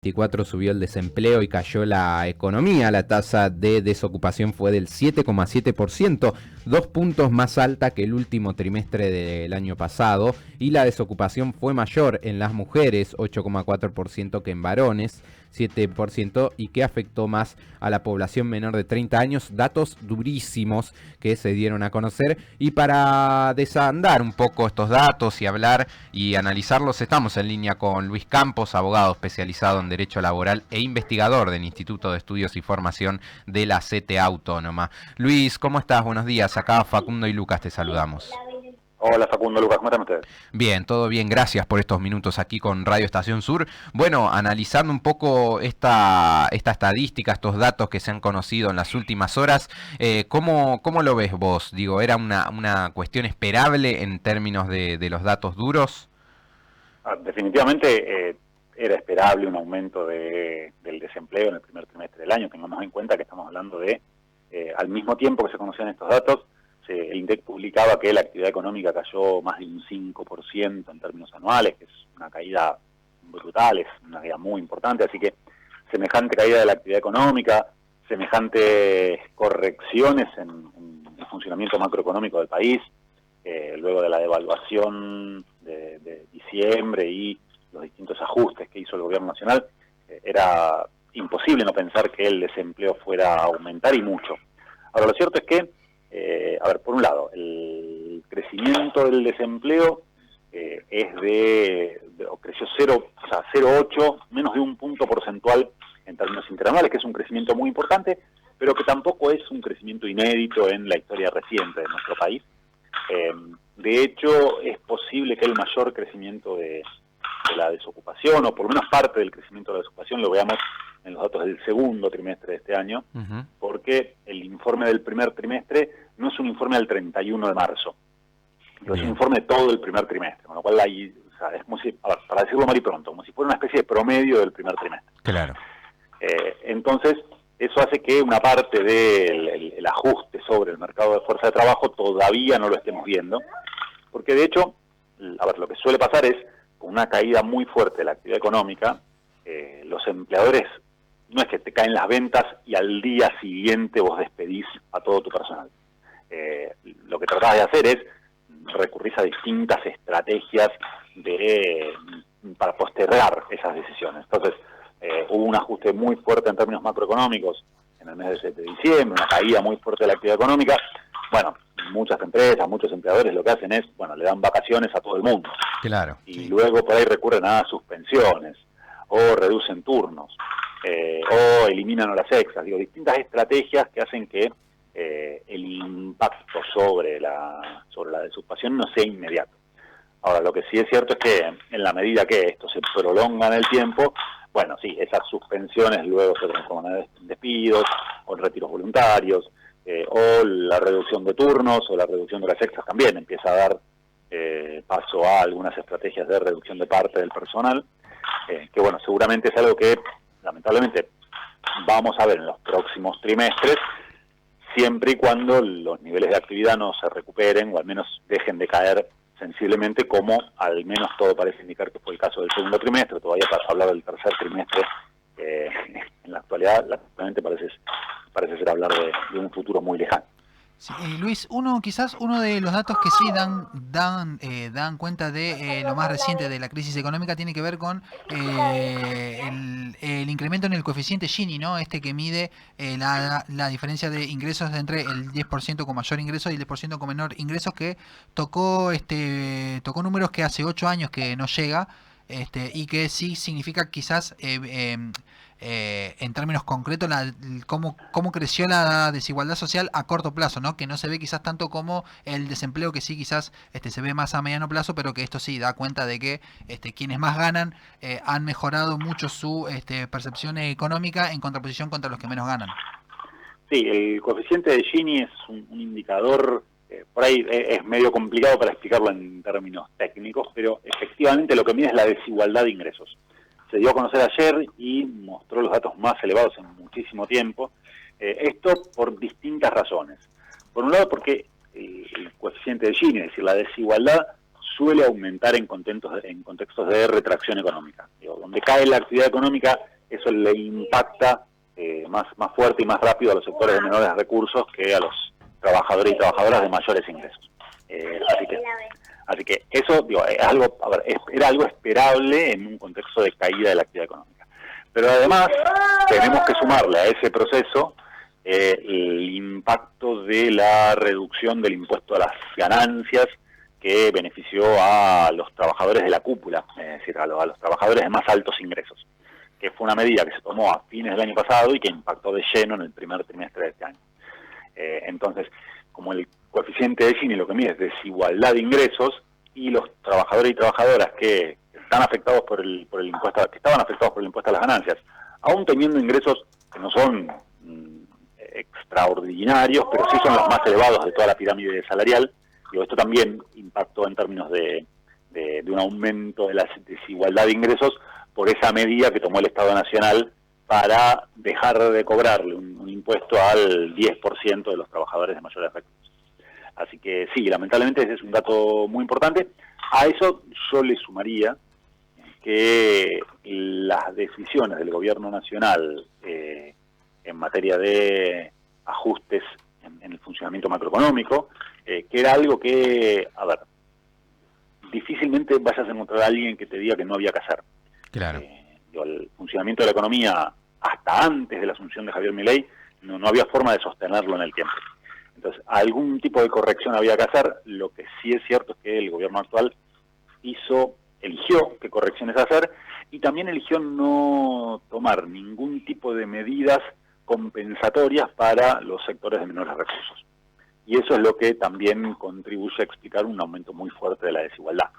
24 subió el desempleo y cayó la economía. La tasa de desocupación fue del 7,7%, 2 puntos más alta que el último trimestre del año pasado, y la desocupación fue mayor en las mujeres, 8,4%, que en varones, 7%, y que afectó más a la población menor de 30 años. Datos durísimos que se dieron a conocer. Y para desandar un poco estos datos y hablar y analizarlos, estamos en línea con Luis Campos, abogado especializado en Derecho Laboral e investigador del Instituto de Estudios y Formación de la CTA Autónoma. Luis, ¿cómo estás? Buenos días. Acá Facundo y Lucas te saludamos. Hola Facundo, Lucas, ¿cómo están ustedes? Bien, todo bien, gracias por estos minutos aquí con Radio Estación Sur. Bueno, analizando un poco esta estadística, estos datos que se han conocido en las últimas horas, ¿cómo lo ves vos? Digo, ¿era una cuestión esperable en términos de los datos duros? Definitivamente era esperable un aumento del desempleo en el primer trimestre del año. Tengamos en cuenta que estamos hablando de, al mismo tiempo que se conocían estos datos, el INDEC publicaba que la actividad económica cayó más de un 5% en términos anuales, que es una caída brutal, es una caída muy importante, así que semejante caída de la actividad económica, semejantes correcciones en el funcionamiento macroeconómico del país, luego de la devaluación de diciembre y los distintos ajustes que hizo el gobierno nacional, era imposible no pensar que el desempleo fuera a aumentar, y mucho. Ahora, lo cierto es que, por un lado, el crecimiento del desempleo creció 0,8, menos de un punto porcentual en términos interanuales, que es un crecimiento muy importante, pero que tampoco es un crecimiento inédito en la historia reciente de nuestro país. De hecho, es posible que el mayor crecimiento de la desocupación, o por lo menos parte del crecimiento de la desocupación, lo veamos en los datos del segundo trimestre de este año, porque el informe del primer trimestre no es un informe del 31 de marzo, es un informe de todo el primer trimestre, con lo cual hay, es como si, para decirlo mal y pronto, como si fuera una especie de promedio del primer trimestre. Claro. Entonces, eso hace que una parte del ajuste sobre el mercado de fuerza de trabajo todavía no lo estemos viendo, porque de hecho, lo que suele pasar es, con una caída muy fuerte de la actividad económica, los empleadores, no es que te caen las ventas y al día siguiente vos despedís a todo tu personal. Lo que tratás de hacer es recurrir a distintas estrategias para postergar esas decisiones. Entonces, hubo un ajuste muy fuerte en términos macroeconómicos en el mes de diciembre, una caída muy fuerte de la actividad económica. Bueno, muchas empresas, muchos empleadores lo que hacen es, le dan vacaciones a todo el mundo. Claro. Y luego por ahí recurren a suspensiones, o reducen turnos, o eliminan horas extras. Distintas estrategias que hacen que el impacto sobre la desocupación no sea inmediato. Ahora, lo que sí es cierto es que en la medida que esto se prolonga en el tiempo, sí, esas suspensiones luego se transforman en despidos o en retiros voluntarios, o la reducción de turnos o la reducción de horas extras también empieza a dar paso a algunas estrategias de reducción de parte del personal, que seguramente es algo que lamentablemente vamos a ver en los próximos trimestres, siempre y cuando los niveles de actividad no se recuperen o al menos dejen de caer sensiblemente, como al menos todo parece indicar que fue el caso del segundo trimestre. Todavía para hablar del tercer trimestre, en la actualidad, lamentablemente parece ser hablar de un futuro muy lejano. Sí, Luis, quizás uno de los datos que sí dan cuenta de lo más reciente de la crisis económica tiene que ver con el incremento en el coeficiente Gini, ¿no? Este que mide la diferencia de ingresos entre el 10% con mayor ingreso y el 10% con menor ingresos, que tocó números que hace 8 años que no llega, y que sí significa quizás en términos concretos cómo creció la desigualdad social a corto plazo, ¿no? Que no se ve quizás tanto como el desempleo, que sí quizás se ve más a mediano plazo, pero que esto sí da cuenta de que quienes más ganan han mejorado mucho su percepción económica en contraposición contra los que menos ganan. Sí, el coeficiente de Gini es un indicador, por ahí es medio complicado para explicarlo en términos técnicos, pero efectivamente lo que mide es la desigualdad de ingresos. Se dio a conocer ayer y mostró los datos más elevados en muchísimo tiempo. Esto por distintas razones. Por un lado, porque el coeficiente de Gini, es decir, la desigualdad, suele aumentar en contextos de retracción económica. Digo, donde cae la actividad económica, eso le impacta más fuerte y más rápido a los sectores de menores recursos que a los trabajadores y trabajadoras de mayores ingresos. Así que eso, digo, era algo esperable en un contexto de caída de la actividad económica. Pero además tenemos que sumarle a ese proceso el impacto de la reducción del impuesto a las ganancias que benefició a los trabajadores de la cúpula, es decir, a los trabajadores de más altos ingresos, que fue una medida que se tomó a fines del año pasado y que impactó de lleno en el primer trimestre de este año. Entonces, como el coeficiente de Gini lo que mide es desigualdad de ingresos, y los trabajadores y trabajadoras que están afectados por el impuesto, que estaban afectados por el impuesto a las ganancias, aún teniendo ingresos que no son extraordinarios, pero sí son los más elevados de toda la pirámide salarial, digo, esto también impactó en términos de un aumento de la desigualdad de ingresos por esa medida que tomó el Estado Nacional para dejar de cobrarle un impuesto al 10% de los trabajadores de mayores recursos. Así que sí, lamentablemente ese es un dato muy importante. A eso yo le sumaría que las decisiones del gobierno nacional en materia de ajustes en el funcionamiento macroeconómico, que era algo que, difícilmente vayas a encontrar a alguien que te diga que no había que hacer. Claro. El funcionamiento de la economía, hasta antes de la asunción de Javier Milei, no había forma de sostenerlo en el tiempo. Entonces, algún tipo de corrección había que hacer. Lo que sí es cierto es que el gobierno actual eligió qué correcciones hacer, y también eligió no tomar ningún tipo de medidas compensatorias para los sectores de menores recursos. Y eso es lo que también contribuye a explicar un aumento muy fuerte de la desigualdad.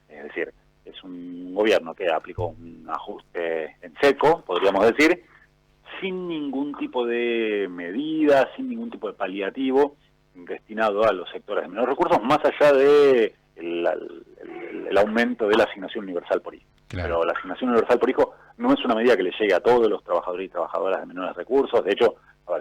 Es decir, es un gobierno que aplicó un ajuste en seco, podríamos decir, sin ningún tipo de medida, sin ningún tipo de paliativo destinado a los sectores de menores recursos, más allá de el aumento de la asignación universal por hijo. Claro. Pero la asignación universal por hijo no es una medida que le llegue a todos los trabajadores y trabajadoras de menores recursos. De hecho,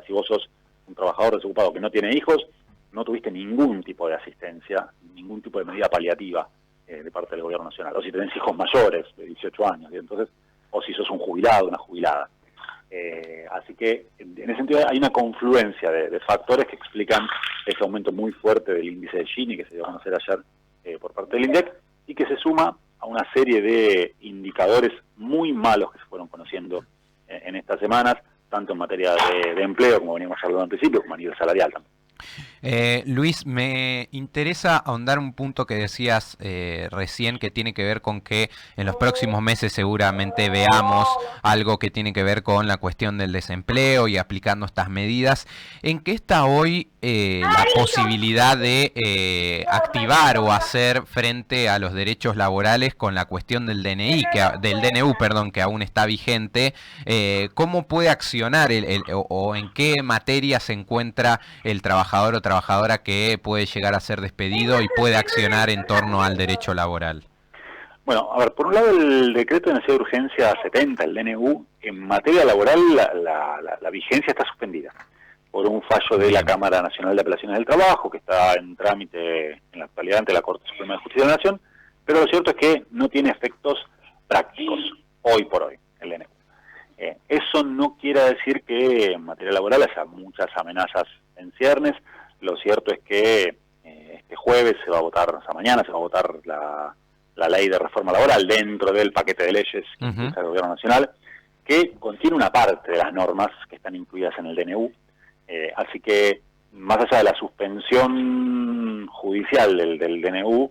si vos sos un trabajador desocupado que no tiene hijos, no tuviste ningún tipo de asistencia, ningún tipo de medida paliativa de parte del gobierno nacional. O si tenés hijos mayores de 18 años, ¿sí? Entonces, o si sos un jubilado, una jubilada. Así que en ese sentido hay una confluencia de factores que explican ese aumento muy fuerte del índice de Gini que se dio a conocer ayer por parte del INDEC, y que se suma a una serie de indicadores muy malos que se fueron conociendo en estas semanas, tanto en materia de empleo, como veníamos hablando al principio, como a nivel salarial también. Luis, me interesa ahondar un punto que decías recién, que tiene que ver con que en los próximos meses seguramente veamos algo que tiene que ver con la cuestión del desempleo y aplicando estas medidas. ¿En qué está hoy la posibilidad de activar o hacer frente a los derechos laborales con la cuestión del DNU, que aún está vigente? ¿Cómo puede accionar o en qué materia se encuentra el trabajador o trabajadora que puede llegar a ser despedido y puede accionar en torno al derecho laboral? Bueno, por un lado el decreto de necesidad de urgencia 70, el DNU, en materia laboral la vigencia está suspendida por un fallo de la Cámara Nacional de Apelaciones del Trabajo, que está en trámite en la actualidad ante la Corte Suprema de Justicia de la Nación, pero lo cierto es que no tiene efectos prácticos hoy por hoy el DNU. Eso no quiere decir que en materia laboral haya muchas amenazas en ciernes. Lo cierto es que este jueves se va a votar, mañana se va a votar la ley de reforma laboral dentro del paquete de leyes que impulsa el gobierno nacional, que contiene una parte de las normas que están incluidas en el DNU. Así que, más allá de la suspensión judicial del DNU,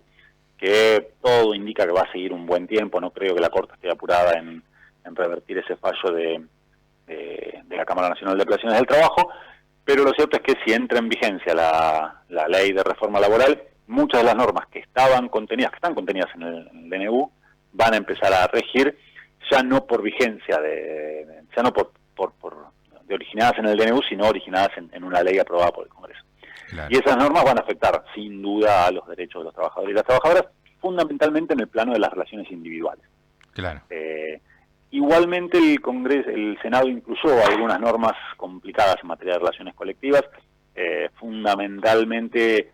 que todo indica que va a seguir un buen tiempo, no creo que la Corte esté apurada en revertir ese fallo de la Cámara Nacional de Apelaciones del Trabajo, pero lo cierto es que si entra en vigencia la ley de reforma laboral, muchas de las normas que están contenidas en el DNU van a empezar a regir, ya no por vigencia, ya no por originadas en el DNU, sino originadas en una ley aprobada por el Congreso. Claro. Y esas normas van a afectar, sin duda, a los derechos de los trabajadores y las trabajadoras, fundamentalmente en el plano de las relaciones individuales. Claro. Igualmente el Senado incluyó algunas normas complicadas en materia de relaciones colectivas, fundamentalmente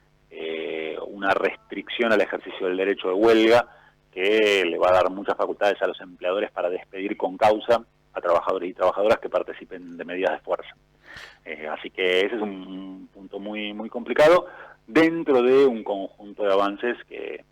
una restricción al ejercicio del derecho de huelga que le va a dar muchas facultades a los empleadores para despedir con causa a trabajadores y trabajadoras que participen de medidas de fuerza. Así que ese es un punto muy, muy complicado dentro de un conjunto de avances que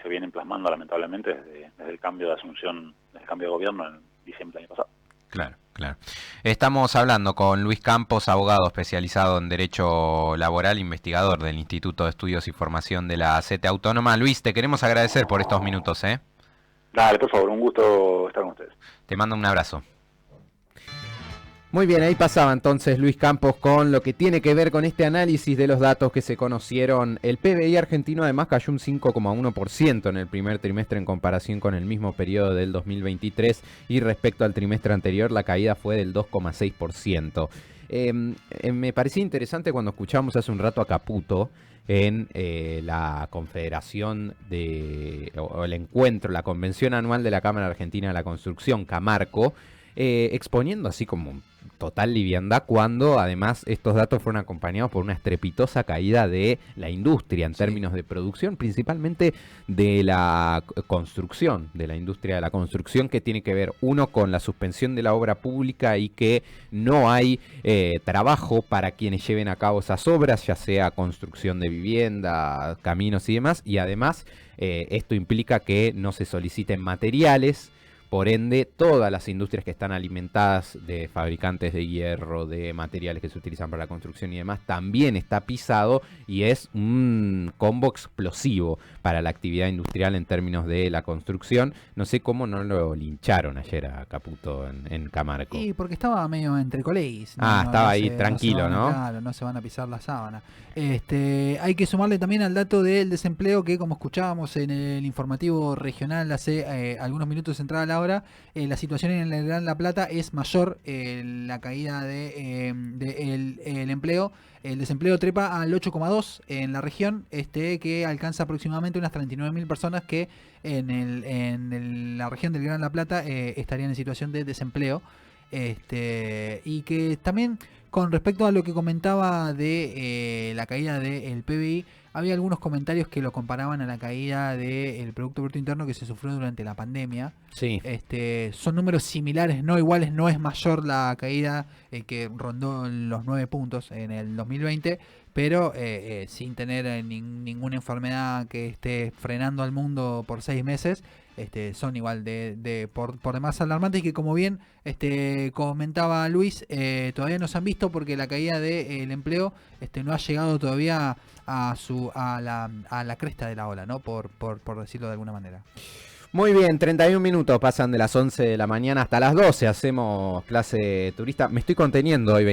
se vienen plasmando lamentablemente desde el cambio de asunción, desde el cambio de gobierno en diciembre del año pasado. Claro, claro. Estamos hablando con Luis Campos, abogado especializado en Derecho Laboral, investigador del Instituto de Estudios y Formación de la CETE Autónoma. Luis, te queremos agradecer por estos minutos, ¿eh? Dale, por favor, un gusto estar con ustedes. Te mando un abrazo. Muy bien, ahí pasaba entonces Luis Campos con lo que tiene que ver con este análisis de los datos que se conocieron. El PBI argentino además cayó un 5,1% en el primer trimestre en comparación con el mismo periodo del 2023 y respecto al trimestre anterior la caída fue del 2,6%. Me parecía interesante cuando escuchamos hace un rato a Caputo en la confederación o el encuentro, la convención anual de la Cámara Argentina de la Construcción, Camarco, exponiendo así como total liviandad cuando además estos datos fueron acompañados por una estrepitosa caída de la industria en términos de producción, principalmente de la construcción, de la industria de la construcción, que tiene que ver uno con la suspensión de la obra pública y que no hay trabajo para quienes lleven a cabo esas obras, ya sea construcción de vivienda, caminos y demás, y además esto implica que no se soliciten materiales. Por ende, todas las industrias que están alimentadas de fabricantes de hierro, de materiales que se utilizan para la construcción y demás, también está pisado y es un combo explosivo para la actividad industrial en términos de la construcción. No sé cómo no lo lincharon ayer a Caputo en Camarco. Y porque estaba medio entre colegas. Estaba ahí tranquilo, ¿no? Claro, no se van a pisar la sábana. Hay que sumarle también al dato del desempleo que, como escuchábamos en el informativo regional hace algunos minutos entrada la hora, la situación en el Gran La Plata es mayor, la caída el empleo. El desempleo trepa al 8,2 en la región, que alcanza aproximadamente unas 39.000 personas que en la región del Gran La Plata estarían en situación de desempleo. Y que también con respecto a lo que comentaba de la caída del PBI, había algunos comentarios que lo comparaban a la caída del Producto Bruto Interno que se sufrió durante la pandemia. Sí. Son números similares, no iguales, no es mayor la caída que rondó los 9 puntos en el 2020, pero sin tener ninguna enfermedad que esté frenando al mundo por 6 meses. Son igual por demás alarmantes y que, como bien comentaba Luis, todavía no se han visto porque la caída del empleo no ha llegado todavía a la cresta de la ola, ¿no? Por decirlo de alguna manera. Muy bien, 31 minutos pasan de las 11 de la mañana hasta las 12, hacemos clase turista. Me estoy conteniendo hoy.